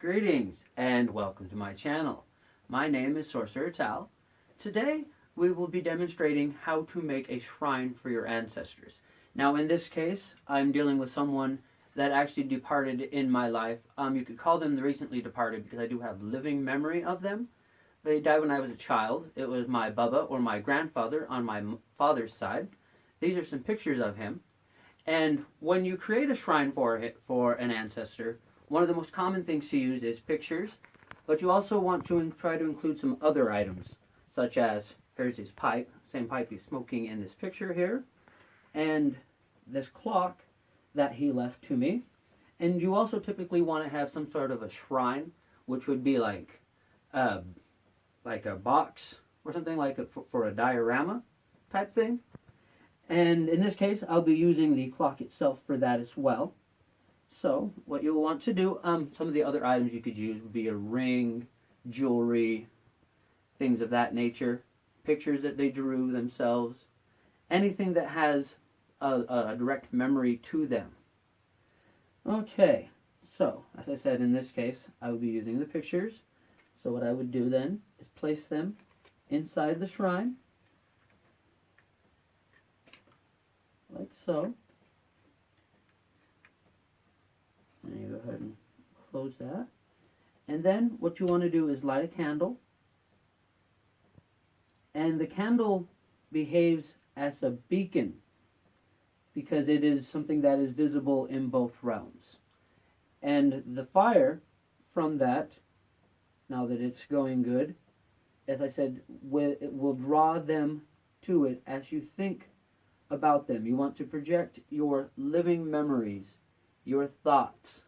Greetings and welcome to my channel. My name is Sorcerer Tal. Today we will be demonstrating how to make a shrine for your ancestors. Now in this case I'm dealing with someone that actually departed in my life. You could call them the recently departed because I do have living memory of them. They died when I was a child. It was my Bubba, or my grandfather, on my father's side. These are some pictures of him. And when you create a shrine for an ancestor, one of the most common things to use is pictures, but you also want to try to include some other items, such as, here's his pipe, same pipe he's smoking in this picture here, and this clock that he left to me. And you also typically want to have some sort of a shrine, which would be like a box or something like for a diorama type thing. And in this case, I'll be using the clock itself for that as well. So, what you'll want to do, some of the other items you could use would be a ring, jewelry, things of that nature, pictures that they drew themselves, anything that has a direct memory to them. Okay, so, as I said, in this case, I will be using the pictures. So what I would do then is place them inside the shrine, like so. And you go ahead and close that. And then what you want to do is light a candle. And the candle behaves as a beacon because it is something that is visible in both realms. And the fire from that, now that it's going good, as I said, it will draw them to it as you think about them. You want to project your living memories, your thoughts,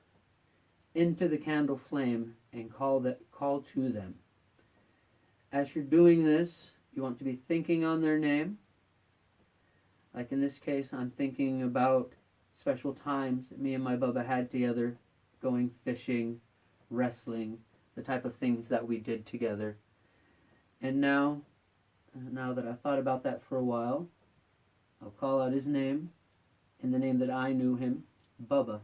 into the candle flame and call to them. As you're doing this, you want to be thinking on their name. Like in this case, I'm thinking about special times that me and my Bubba had together, going fishing, wrestling, the type of things that we did together. And now that I've thought about that for a while, I'll call out his name and the name that I knew him, Bubba,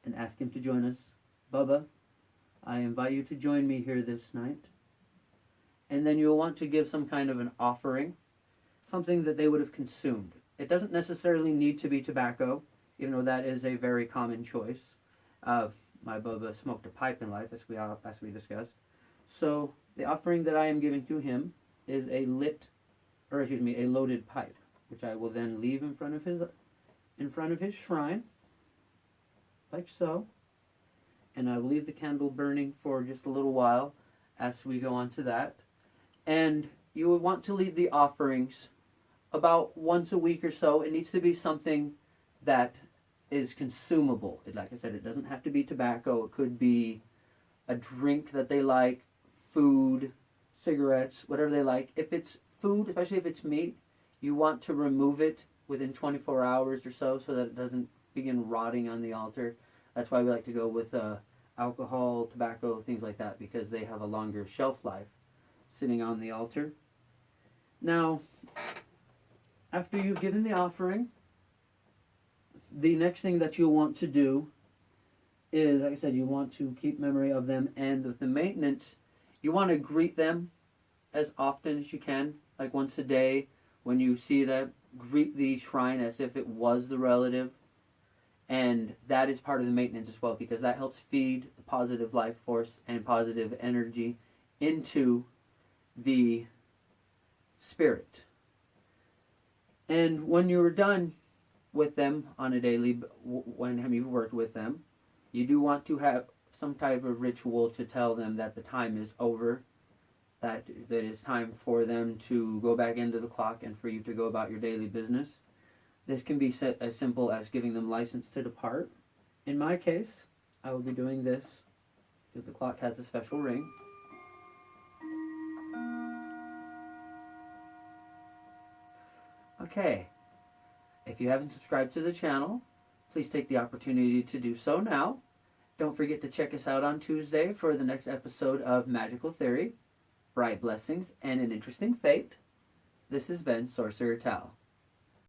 and ask him to join us. Bubba, I invite you to join me here this night. And then you'll want to give some kind of an offering, something that they would have consumed. It doesn't necessarily need to be tobacco, even though that is a very common choice. My Bubba smoked a pipe in life, as we discussed. So the offering that I am giving to him is a loaded pipe, which I will then leave in front of his shrine, like so. And I will leave the candle burning for just a little while as we go on to that. And you would want to leave the offerings about once a week or so. It needs to be something that is consumable. Like I said, it doesn't have to be tobacco. It could be a drink that they like, food, cigarettes, whatever they like. If it's food, especially if it's meat, you want to remove it within 24 hours or so that it doesn't begin rotting on the altar. That's why we like to go with alcohol, tobacco, things like that, because they have a longer shelf life sitting on the altar. Now, after you've given the offering, the next thing that you'll want to do is, like I said, you want to keep memory of them, and with the maintenance, you want to greet them as often as you can, like once a day. When you see them, greet the shrine as if it was the relative, and that is part of the maintenance as well, because that helps feed the positive life force and positive energy into the spirit. And when you're done with them on a daily, when you've worked with them, you do want to have some type of ritual to tell them that the time is over, that it's time for them to go back into the clock and for you to go about your daily business. This can be as simple as giving them license to depart. In my case, I will be doing this because the clock has a special ring. Okay, if you haven't subscribed to the channel, please take the opportunity to do so now. Don't forget to check us out on Tuesday for the next episode of Magical Theory, Bright Blessings, and an Interesting Fate. This has been Sorcerer Tal.